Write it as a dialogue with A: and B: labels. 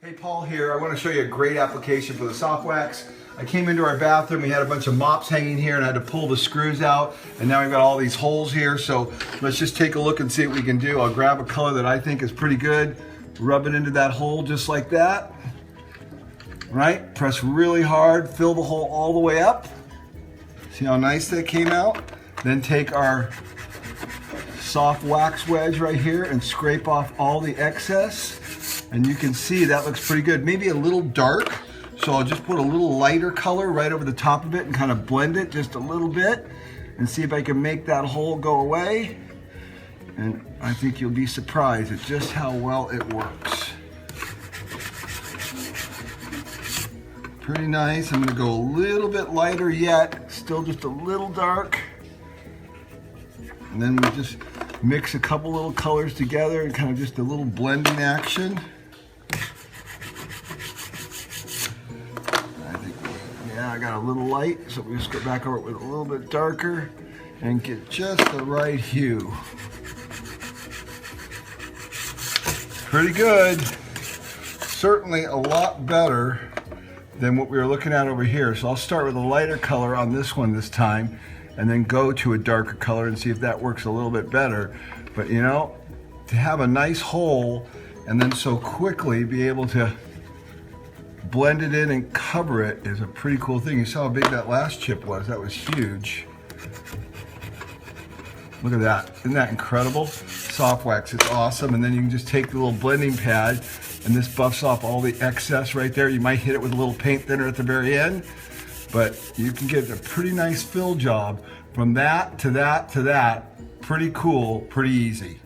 A: Hey, Paul here. I want to show you a great application for the soft wax. I came into our bathroom, we had a bunch of mops hanging here and I had to pull the screws out, and now we've got all these holes here, so let's just take a look and see what we can do. I'll grab a color that I think is pretty good, rub it into that hole just like that. Right? Press really hard, fill the hole all the way up. See how nice that came out? Then take our soft wax wedge right here and scrape off all the excess. And you can see that looks pretty good. Maybe a little dark, so I'll just put a little lighter color right over the top of it and kind of blend it just a little bit and see if I can make that hole go away. And I think you'll be surprised at just how well it works. Pretty nice. I'm gonna go a little bit lighter yet, still just a little dark. And then we just mix a couple little colors together and kind of just a little blending action. I got a little light, so we just go back over it with a little bit darker and get just the right hue. Pretty good. Certainly a lot better than what we were looking at over here. So I'll start with a lighter color on this one this time and then go to a darker color and see if that works a little bit better. But you know, to have a nice hole and then so quickly be able to blend it in and cover it is a pretty cool thing. You saw how big that last chip was. That was huge. Look at that. Isn't that incredible? Soft wax, it's awesome. And then you can just take the little blending pad and this buffs off all the excess right there. You might hit it with a little paint thinner at the very end, but you can get a pretty nice fill job from that to that to that. Pretty cool, pretty easy.